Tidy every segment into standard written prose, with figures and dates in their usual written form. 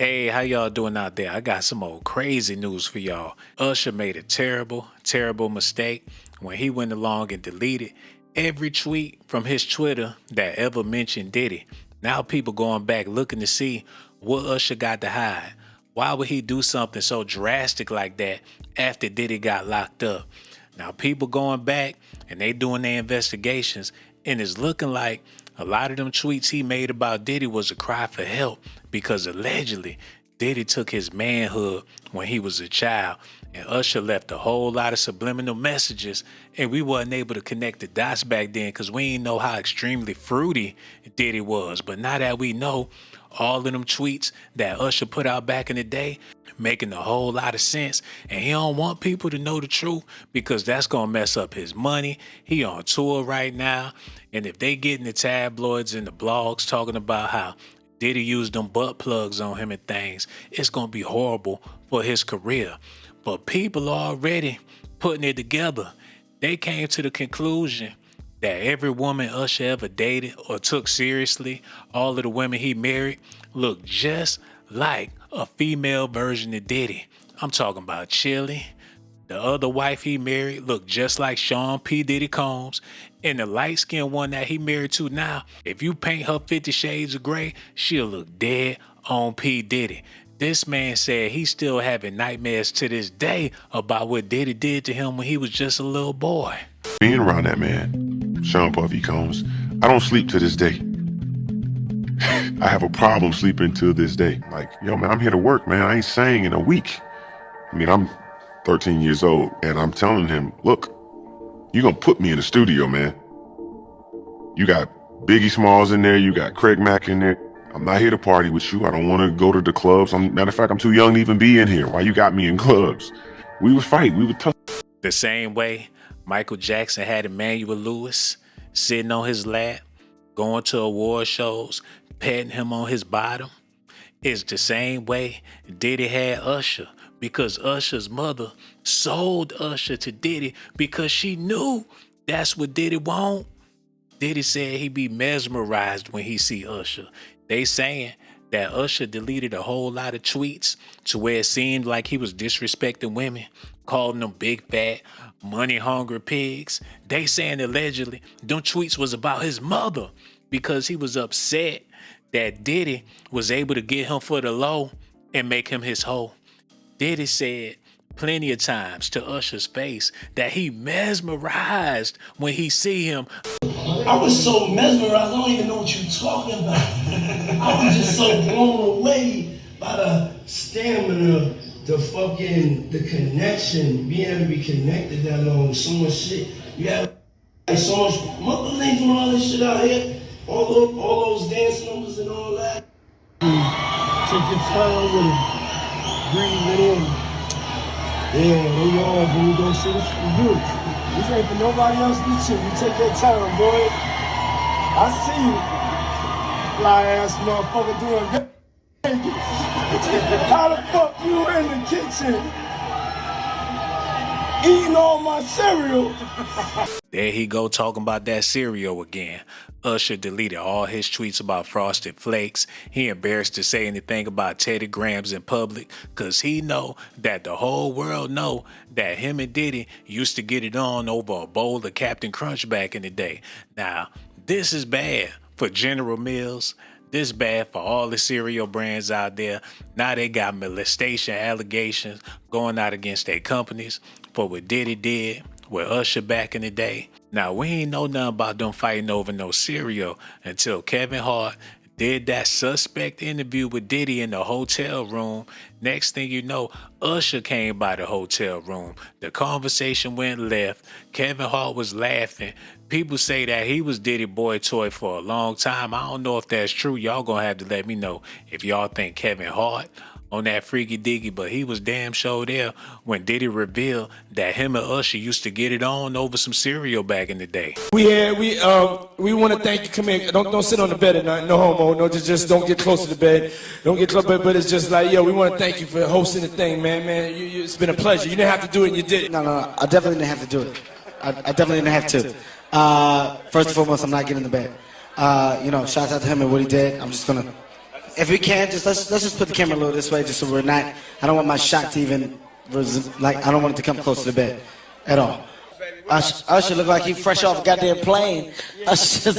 Hey, how y'all doing out there? I got some old crazy news for y'all. Usher made a terrible mistake when he went along and deleted every tweet from his Twitter that ever mentioned Diddy. Now people going back looking to see what Usher got to hide. Why would he do something so drastic like that after Diddy got locked up? Now people going back and they doing their investigations, and it's looking like a lot of them tweets he made about Diddy was a cry for help because allegedly Diddy took his manhood when he was a child, and Usher left a whole lot of subliminal messages, and we wasn't able to connect the dots back then because we didn't know how extremely fruity Diddy was. But now that we know, all of them tweets that Usher put out back in the day making a whole lot of sense, and he don't want people to know the truth because that's gonna mess up his money. He on tour right now, and if they get in the tabloids and the blogs talking about how Diddy used them butt plugs on him and things, it's gonna be horrible for his career. But people are already putting it together. They came to the conclusion that every woman Usher ever dated or took seriously, all of the women he married, looked just like a female version of Diddy. I'm talking about Chili. The other wife he married looked just like Sean P. Diddy Combs. And the light-skinned one that he married to now, if you paint her 50 shades of gray, she'll look dead on P. Diddy. This man said he's still having nightmares to this day about what Diddy did to him when he was just a little boy. Being around that man, Sean Puffy Combs, I don't sleep to this day. I have a problem sleeping to this day. Like, yo, man, I'm here to work, man. I ain't sang in a week. I mean, I'm 13 years old, and I'm telling him, look, you're going to put me in the studio, man. You got Biggie Smalls in there. You got Craig Mack in there. I'm not here to party with you. I don't want to go to the clubs. Matter of fact, I'm too young to even be in here. Why you got me in clubs? We would fight. We would tough. The same way Michael Jackson had Emmanuel Lewis sitting on his lap, going to award shows, patting him on his bottom. It's the same way Diddy had Usher, because Usher's mother sold Usher to Diddy because she knew that's what Diddy want. Diddy said he be mesmerized when he see Usher. They saying that Usher deleted a whole lot of tweets to where it seemed like he was disrespecting women, calling them big fat, money-hungry pigs. They saying allegedly them tweets was about his mother because he was upset that Diddy was able to get him for the low and make him his hoe. Diddy said plenty of times to Usher's face that he mesmerized when he see him. I was so mesmerized, I don't even know what you're talking about. I was just so blown away by the stamina, the connection, being able to be connected that long with so much shit. You have like so much, motherfuckers ain't doing all this shit out here. All those dance numbers and all that. Take your time with it. Breathe it in. Yeah, they yours when we go see this for you. This ain't for nobody else but you. You take that time, boy. I see you. Fly ass motherfucker doing good. How the fuck you in the kitchen? Eating all my cereal. There he go talking about that cereal again. Usher deleted all his tweets about Frosted Flakes. He embarrassed to say anything about Teddy Grahams in public because he know that the whole world know that him and Diddy used to get it on over a bowl of Captain Crunch back in the day. Now, this is bad for General Mills. This is bad for all the cereal brands out there. Now they got molestation allegations going out against their companies for what Diddy did with Usher back in the day. Now, we ain't know nothing about them fighting over no cereal until Kevin Hart did that suspect interview with Diddy in the hotel room. Next thing you know, Usher came by the hotel room. The conversation went left. Kevin Hart was laughing. People say that he was Diddy boy toy for a long time. I don't know if that's true. Y'all gonna have to let me know if y'all think Kevin Hart on that freaky diggy, but he was damn sure there when Diddy revealed that him and Usher used to get it on over some cereal back in the day. We want to thank you. Come here. Don't sit on the bed at night. No homo. No, just don't get close to the bed. Don't get close. But it's just like, yo, we want to thank you for hosting the thing, man. It's been a pleasure. You didn't have to do it, and you did it. No. I definitely didn't have to do it. I definitely didn't have to. First and foremost, I'm not getting in the bed. Shout out to him and what he did. I'm just gonna If we can, let's just put the camera a little this way, just so we're not. I don't want my shot to even I don't want it to come close to the bed at all. Usher look like he fresh off a goddamn plane. Usher.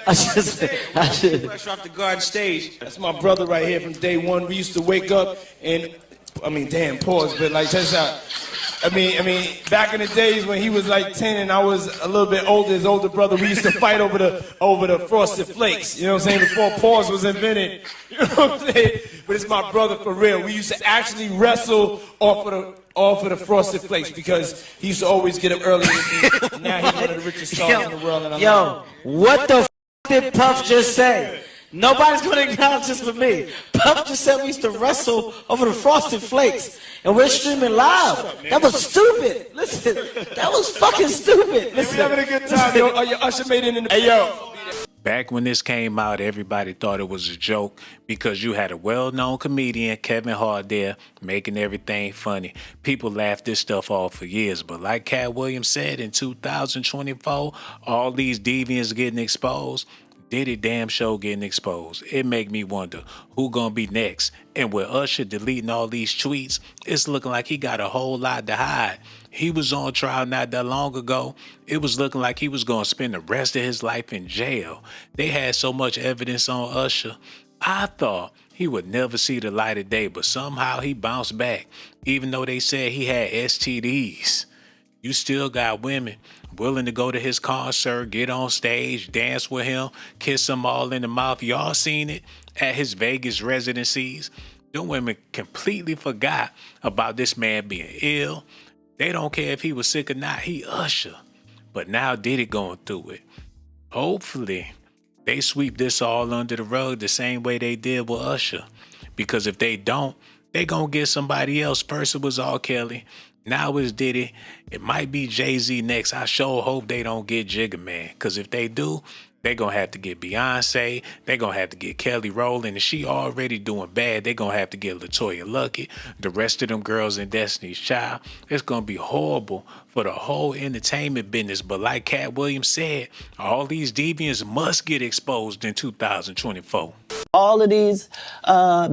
Fresh off the garden stage. That's my brother right here from day one. We used to wake up and, damn, pause, but like, check this out. Back in the days when he was like 10 and I was a little bit older, his older brother, we used to fight over the Frosted Flakes. You know what I'm saying? Before pause was invented. You know what I'm saying? But it's my brother for real. We used to actually wrestle off of the Frosted Flakes because he used to always get up early. And now he's one of the richest stars in the world. And What the f did Puff just say? Nobody's gonna acknowledge this for me. Puff just said we used to wrestle over the Frosted Flakes, and we're streaming live. That was stupid. Listen, that was fucking stupid. Listen, we having a good time, yo. Oh, your Usher made it in the. Hey, yo. Back when this came out, everybody thought it was a joke because you had a well-known comedian, Kevin Hart, there making everything funny. People laughed this stuff off for years, but like Cat Williams said in 2024, all these deviants getting exposed. Diddy damn show getting exposed. It make me wonder who gonna be next. And with Usher deleting all these tweets, it's looking like he got a whole lot to hide. He was on trial not that long ago. It was looking like he was gonna spend the rest of his life in jail. They had so much evidence on Usher. I thought he would never see the light of day, but somehow he bounced back, even though they said he had STDs. You still got women willing to go to his concert, get on stage, dance with him, kiss them all in the mouth. Y'all seen it at his Vegas residencies. Them women completely forgot about this man being ill. They don't care if he was sick or not. He Usher. But now Diddy going through it. Hopefully, they sweep this all under the rug the same way they did with Usher. Because if they don't, they gonna get somebody else. First it was R. Kelly. Now it's Diddy. It might be Jay-Z next. I sure hope they don't get Jigga Man. Because if they do, they going to have to get Beyonce. They going to have to get Kelly Rowland. And she already doing bad. They going to have to get LaToya Luckett. The rest of them girls in Destiny's Child. It's going to be horrible for the whole entertainment business. But like Cat Williams said, all these deviants must get exposed in 2024. All of these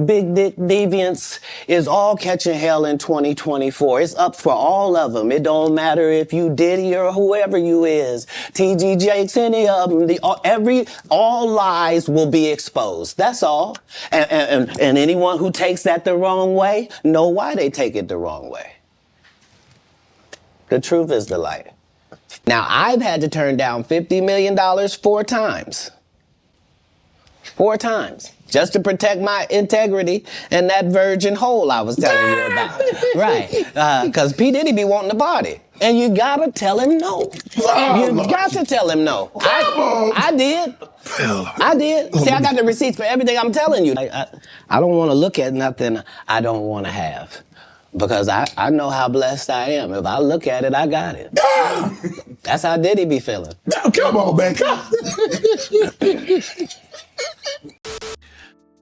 big dick deviants is all catching hell in 2024. It's up for all of them. It don't matter if you Diddy or whoever you is. TG Jakes, any of them. All lies will be exposed. That's all. And anyone who takes that the wrong way, know why they take it the wrong way. The truth is the light. Now, I've had to turn down $50 million 4 times. 4 times, just to protect my integrity and that virgin hole I was telling you about. Right, because P. Diddy be wanting the body. And you gotta tell him no. You got to tell him no. I did. I did. See, I got the receipts for everything I'm telling you. I don't want to look at nothing I don't want to have. Because I know how blessed I am. If I look at it, I got it. That's how Diddy be feeling. Now, come on, man.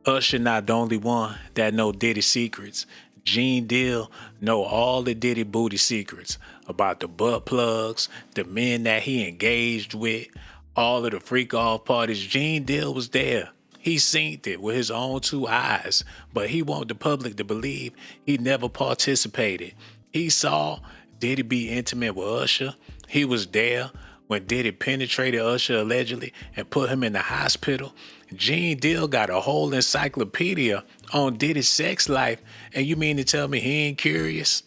Usher not the only one that know Diddy secrets. Gene Deal know all the Diddy booty secrets about the butt plugs, the men that he engaged with, all of the freak off parties. Gene Deal was there. He seen it with his own 2 eyes, but he wanted the public to believe he never participated. He saw Diddy be intimate with Usher. He was there when Diddy penetrated Usher allegedly and put him in the hospital. Gene Deal got a whole encyclopedia on Diddy's sex life, and you mean to tell me he ain't curious?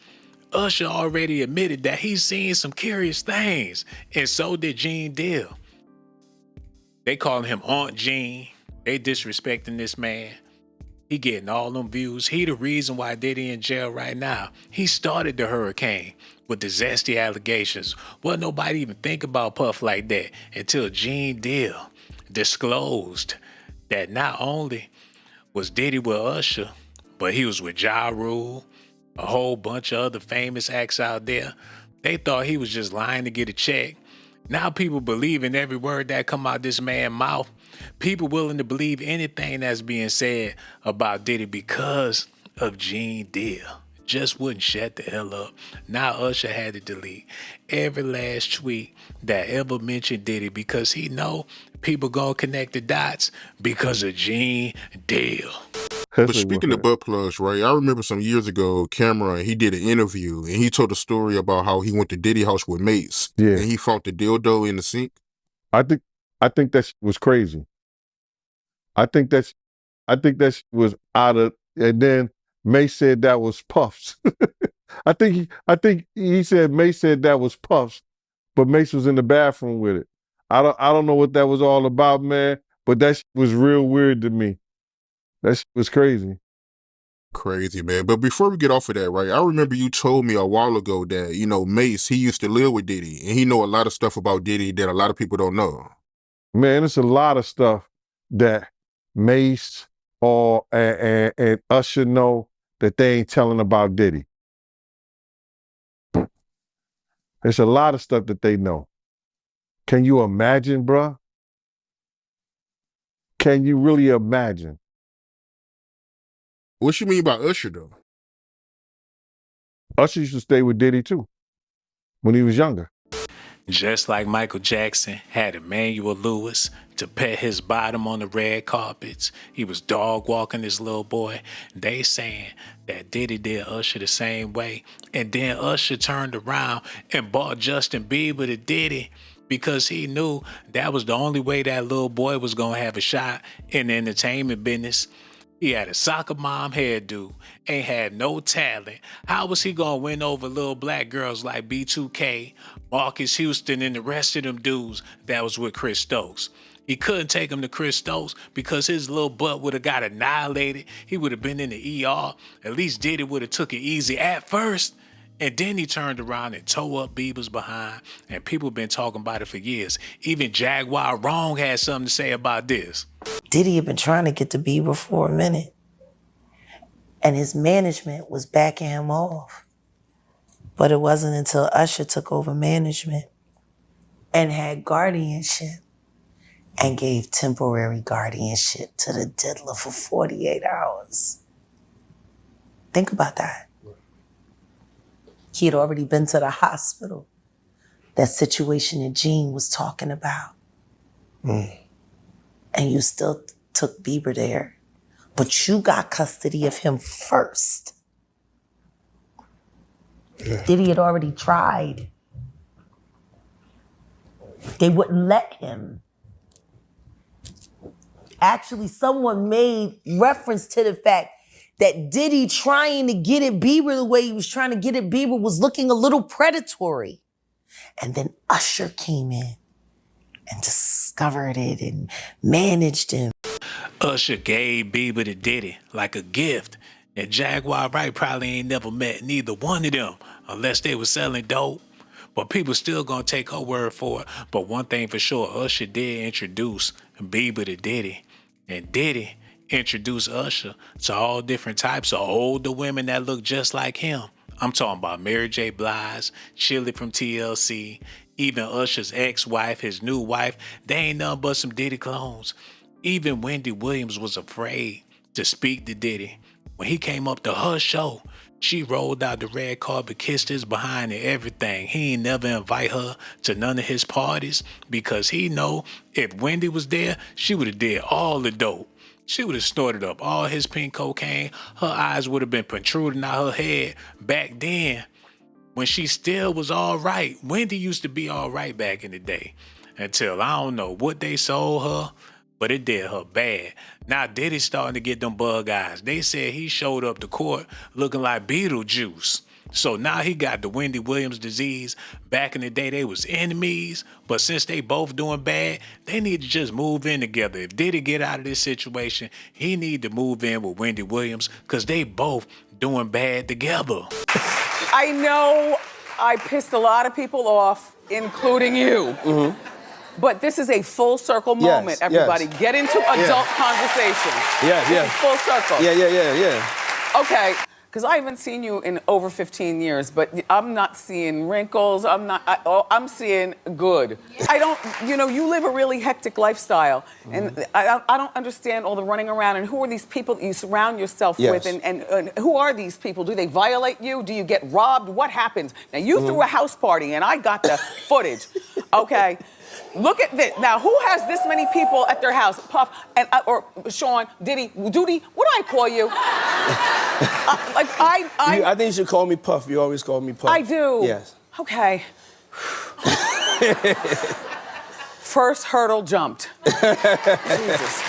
Usher already admitted that he's seen some curious things, and so did Gene Deal. They calling him Aunt Gene. They disrespecting this man. He getting all them views. He the reason why Diddy in jail right now. He started the hurricane with the zesty allegations. Wasn't nobody even think about Puff like that until Gene Deal disclosed that not only was Diddy with Usher, but he was with Ja Rule, a whole bunch of other famous acts out there. They thought he was just lying to get a check. Now people believe in every word that come out this man's mouth. People willing to believe anything that's being said about Diddy because of Gene Deal. Just wouldn't shut the hell up. Now Usher had to delete every last tweet that ever mentioned Diddy because he know people gonna connect the dots because of Gene Deal. That's But speaking of butt plugs, right? I remember some years ago, Cameron, he did an interview and he told a story about how he went to Diddy house with mates. Yeah. And he found the dildo in the sink. I think that was crazy. I think that was out of, and then Mace said that was Puffs. I think he said Mace said that was Puffs, but Mace was in the bathroom with it. I don't know what that was all about, man, but that was real weird to me. That was crazy. Crazy, man. But before we get off of that, right, I remember you told me a while ago that, Mace, he used to live with Diddy, and he know a lot of stuff about Diddy that a lot of people don't know. Man, it's a lot of stuff that Mace and Usher know that they ain't telling about Diddy. There's a lot of stuff that they know. Can you imagine, bruh? Can you really imagine? What you mean by Usher, though? Usher used to stay with Diddy, too, when he was younger. Just like Michael Jackson had Emmanuel Lewis to pet his bottom on the red carpets, he was dog walking this little boy. They saying that Diddy did Usher the same way. And then Usher turned around and bought Justin Bieber to Diddy because he knew that was the only way that little boy was going to have a shot in the entertainment business. He had a soccer mom hairdo, ain't had no talent. How was he gonna win over little black girls like B2K, Marcus Houston, and the rest of them dudes that was with Chris Stokes? He couldn't take him to Chris Stokes because his little butt would have got annihilated. He would have been in the ER. At least Diddy would have took it easy at first. And then he turned around and tore up Bieber's behind. And people been talking about it for years. Even Jaguar Wrong had something to say about this. Diddy had been trying to get to Bieber for a minute. And his management was backing him off. But it wasn't until Usher took over management and had guardianship and gave temporary guardianship to the diddler for 48 hours. Think about that. He had already been to the hospital. That situation that Gene was talking about. And you still took Bieber there. But you got custody of him first. Yeah. Diddy had already tried. They wouldn't let him. Actually, someone made reference to the fact that Diddy trying to get at Bieber the way he was trying to get at Bieber was looking a little predatory. And then Usher came in and discovered it and managed him. Usher gave Bieber to Diddy like a gift. And Jaguar Wright probably ain't never met neither one of them unless they was selling dope. But people still gonna take her word for it. But one thing for sure, Usher did introduce Bieber to Diddy. And Diddy introduced Usher to all different types of older women that look just like him. I'm talking about Mary J. Blige, Chili from TLC, even Usher's ex-wife, his new wife. They ain't nothing but some Diddy clones. Even Wendy Williams was afraid to speak to Diddy. When he came up to her show, she rolled out the red carpet, kissed his behind and everything. He ain't never invite her to none of his parties because he know if Wendy was there, she would have did all the dope. She would have snorted up all his pink cocaine. Her eyes would have been protruding out her head. Back then, when she still was all right, Wendy used to be all right back in the day. Until I don't know what they sold her, but it did her bad. Now Diddy's starting to get them bug eyes. They said he showed up to court looking like Beetlejuice. So now he got the Wendy Williams disease. Back in the day, they was enemies. But since they both doing bad, they need to just move in together. If Diddy get out of this situation, he need to move in with Wendy Williams because they both doing bad together. I know I pissed a lot of people off, including you. Mm-hmm. But this is a full circle moment, everybody. Yes. Get into adult conversation. Yes. Full circle. Yeah. Okay, because I haven't seen you in over 15 years, but I'm not seeing wrinkles. I'm seeing good. I don't, you live a really hectic lifestyle. And I don't understand all the running around. And who are these people that you surround yourself with? And who are these people? Do they violate you? Do you get robbed? What happens? Now, you threw a house party, and I got the footage. Okay. Look at this. Now, who has this many people at their house? Puff and or Sean, Diddy, Doody. What do I call you? I think you should call me Puff. You always call me Puff. I do. Yes. Okay. First hurdle jumped. Jesus.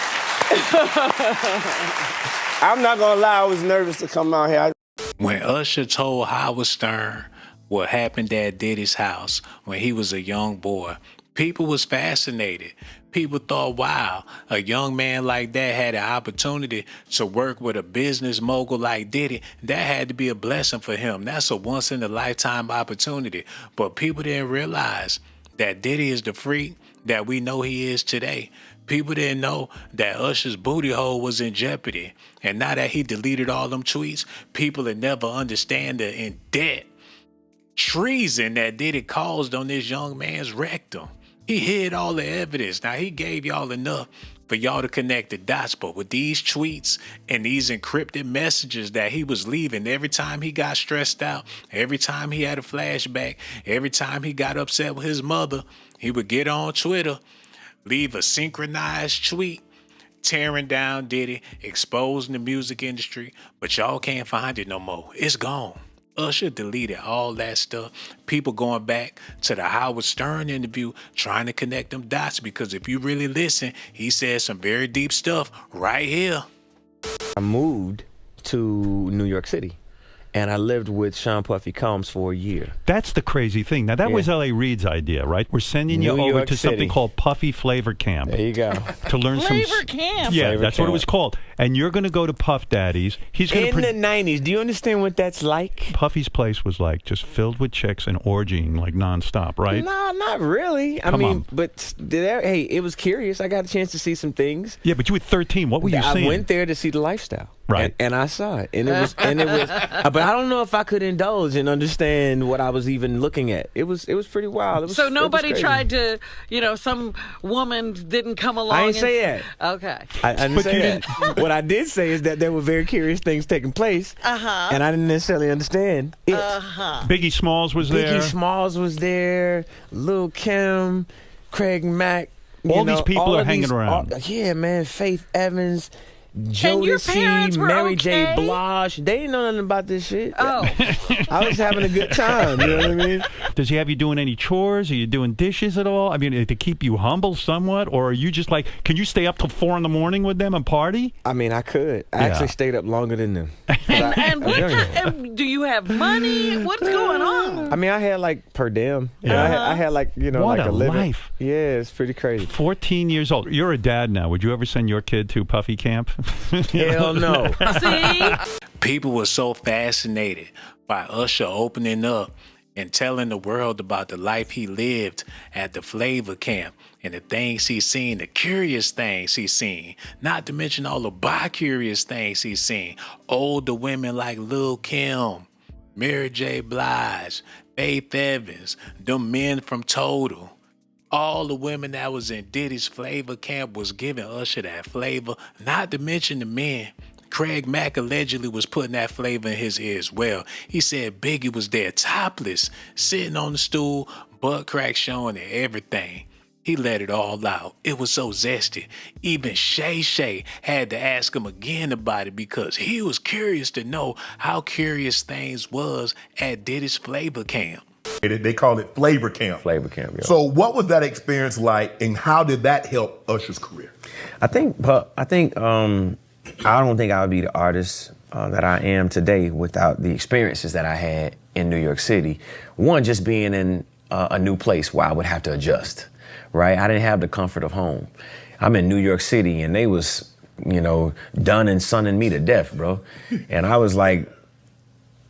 I'm not gonna lie, I was nervous to come out here. When Usher told Howard Stern what happened at Diddy's house when he was a young boy, people was fascinated. People thought, wow, a young man like that had an opportunity to work with a business mogul like Diddy. That had to be a blessing for him. That's a once-in-a-lifetime opportunity. But people didn't realize that Diddy is the freak that we know he is today. People didn't know that Usher's booty hole was in jeopardy. And now that he deleted all them tweets, people would never understand the in debt treason that Diddy caused on this young man's rectum. He hid all the evidence. Now, he gave y'all enough for y'all to connect the dots, but with these tweets and these encrypted messages that he was leaving every time he got stressed out, every time he had a flashback, every time he got upset with his mother, he would get on Twitter, leave a synchronized tweet, tearing down Diddy, exposing the music industry, but y'all can't find it no more. It's gone. Usher deleted all that stuff. People going back to the Howard Stern interview trying to connect them dots, because if you really listen, he said some very deep stuff right here. I moved to New York City, and I lived with Sean Puffy Combs for a year. That's the crazy thing. Now, that was L.A. Reid's idea, right? We're sending you over to something called Puffy Flavor Camp. There you go. To learn Flavor Camp. Yeah, Flavor that's Camp. what it was called. And you're going to go to Puff Daddy's. He's going In the 90s, do you understand what that's like? Puffy's place was like just filled with chicks and orgying like nonstop, right? No, not really. I Come mean, on. but hey, it was curious. I got a chance to see some things. Yeah, but you were 13. What were you I seeing? went there to see the lifestyle. Right. And I saw it. And it was but I don't know if I could indulge and understand what I was even looking at. It was pretty wild. It was, So nobody it was crazy. tried to, some woman didn't come along. I didn't say that. Okay. I didn't say that. What I did say is that there were very curious things taking place, and I didn't necessarily understand it. Biggie Smalls was there. Biggie Smalls was there. Lil' Kim, Craig Mack. All these people are hanging around. Yeah, man. Faith Evans. And your parents Jodeci, were Mary J. okay? Blige. They didn't know nothing about this shit. Oh. I was having a good time. You know what I mean? Does he have you doing any chores? Are you doing dishes at all? I mean, to keep you humble somewhat? Or are you just like, can you stay up till 4 a.m. with them and party? I mean, I could. I actually stayed up longer than them. And do you have money? What's going on? I mean, I had like per diem. You know, I had like, What like a a living. life. Yeah, it's pretty crazy. 14 years old. You're a dad now. Would you ever send your kid to Puffy camp? Hell no. See? People were so fascinated by Usher opening up and telling the world about the life he lived at the Flavor Camp and the things he's seen, the curious things he's seen, not to mention all the bi-curious things he's seen. Older women like Lil' Kim, Mary J. Blige, Faith Evans, them men from Total. All the women that was in Diddy's Flavor Camp was giving Usher that flavor, not to mention the men. Craig Mack allegedly was putting that flavor in his ear as well. He said Biggie was there topless, sitting on the stool, butt crack showing and everything. He let it all out. It was so zesty. Even Shay had to ask him again about it because he was curious to know how curious things was at Diddy's Flavor Camp. They call it Flavor Camp. Flavor Camp, yeah. So what was that experience like, and how did that help Usher's career? I don't think I would be the artist that I am today without the experiences that I had in New York City. One, just being in a new place where I would have to adjust, right? I didn't have the comfort of home. I'm in New York City, and they was, done and sunning me to death, bro. And I was like,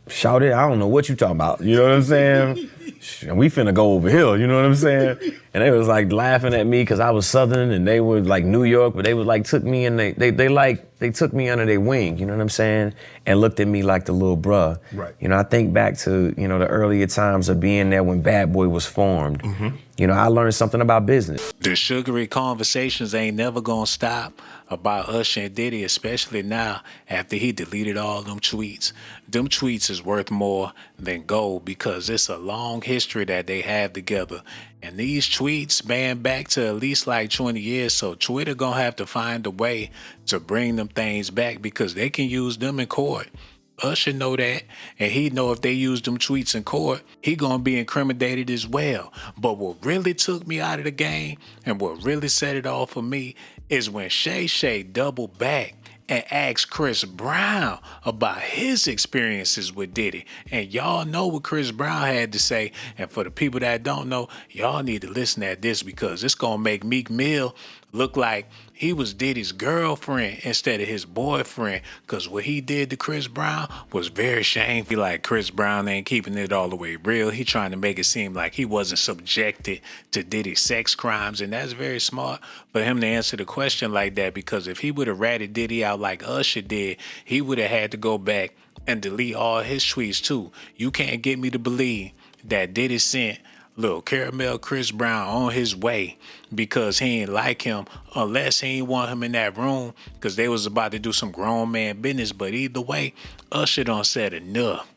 shout it, I don't know what you talking about. You know what I'm saying? We finna go over here, you know what I'm saying? And they was like laughing at me because I was Southern and they were like New York, but they was like took me and they took me under their wing, you know what I'm saying? And looked at me like the little bruh. Right. I think back to, the earlier times of being there when Bad Boy was formed. Mm-hmm. I learned something about business. The sugary conversations ain't never gonna stop about Usher and Diddy, especially now after he deleted all them tweets. Them tweets is worth more than gold because it's a long history that they have together. And these tweets span back to at least like 20 years, so Twitter gonna have to find a way to bring them things back because they can use them in court. Usher know that, and he know if they use them tweets in court, he gonna be incriminated as well. But what really took me out of the game and what really set it off for me is when Shay doubled back and asked Chris Brown about his experiences with Diddy. And y'all know what Chris Brown had to say. And for the people that don't know, y'all need to listen at this because it's gonna make Meek Mill look like he was Diddy's girlfriend instead of his boyfriend, because what he did to Chris Brown was very shameful. Like Chris Brown ain't keeping it all the way real. He trying to make it seem like he wasn't subjected to Diddy's sex crimes, and that's very smart for him to answer the question like that, because if he would have ratted Diddy out like Usher did, he would have had to go back and delete all his tweets too. You can't get me to believe that Diddy sent Lil Caramel Chris Brown on his way because he ain't like him, unless he ain't want him in that room because they was about to do some grown man business. But either way, Usher done said enough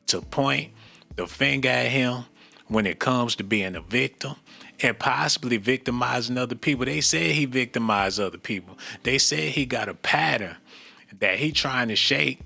to point the finger at him when it comes to being a victim and possibly victimizing other people. They said he victimized other people. They said he got a pattern that he trying to shake.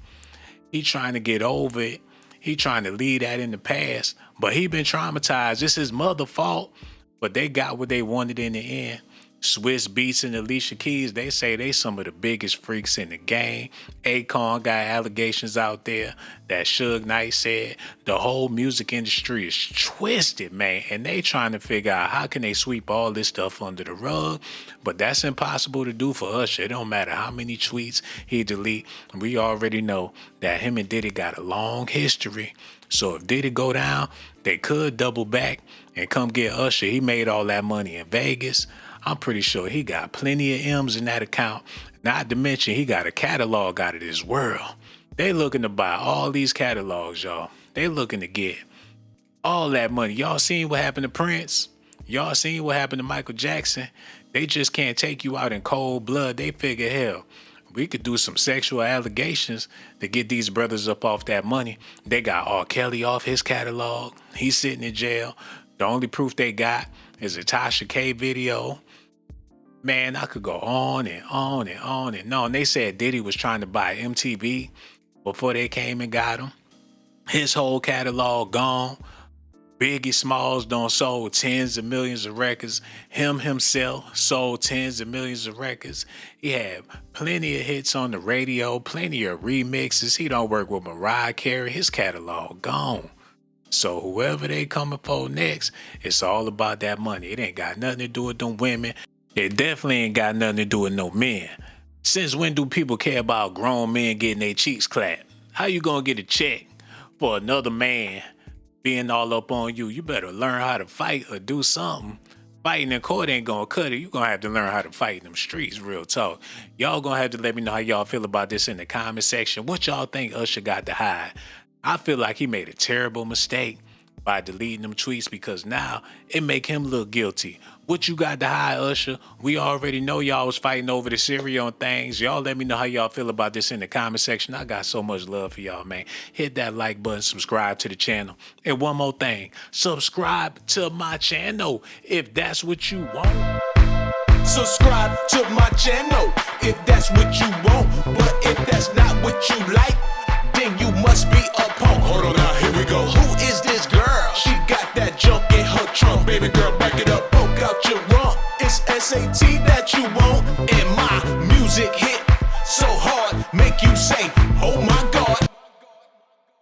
He trying to get over it. He trying to leave that in the past, but he been traumatized. It's his mother's fault, but they got what they wanted in the end. Swiss Beats and Alicia Keys, they say they some of the biggest freaks in the game. Akon got allegations out there that Suge Knight said. The whole music industry is twisted, man, and they trying to figure out how can they sweep all this stuff under the rug, but that's impossible to do for Usher. It don't matter how many tweets he delete. We already know that him and Diddy got a long history. So if Diddy go down, they could double back and come get Usher. He made all that money in Vegas. I'm pretty sure he got plenty of M's in that account. Not to mention he got a catalog out of this world. They looking to buy all these catalogs, y'all. They looking to get all that money. Y'all seen what happened to Prince? Y'all seen what happened to Michael Jackson? They just can't take you out in cold blood. They figure, hell, we could do some sexual allegations to get these brothers up off that money. They got R. Kelly off his catalog. He's sitting in jail. The only proof they got is a Tasha K video. Man, I could go on and on and on and on. They said Diddy was trying to buy MTV before they came and got him. His whole catalog gone. Biggie Smalls done sold tens of millions of records. Him himself sold tens of millions of records. He had plenty of hits on the radio, plenty of remixes. He don't work with Mariah Carey. His catalog gone. So whoever they coming for next, it's all about that money. It ain't got nothing to do with them women. It definitely ain't got nothing to do with no men. Since when do people care about grown men getting their cheeks clapped? How you gonna get a check for another man being all up on you? You better learn how to fight or do something. Fighting in court ain't gonna cut it. You gonna have to learn how to fight in them streets, real talk. Y'all gonna have to let me know how y'all feel about this in the comment section. What y'all think Usher got to hide? I feel like he made a terrible mistake by deleting them tweets because now it make him look guilty. What you got to hide, Usher? We already know y'all was fighting over the cereal and things. Y'all let me know how y'all feel about this in the comment section. I got so much love for y'all, man. Hit that like button, subscribe to the channel. And one more thing, subscribe to my channel if that's what you want. Subscribe to my channel if that's what you want. But if that's not what you like, then you must be a punk. Hold on now, here we go. Who is this girl? She got that junk in her trunk. Baby girl, back it up, poke out your rump. It's S.A.T that you want, and my music hit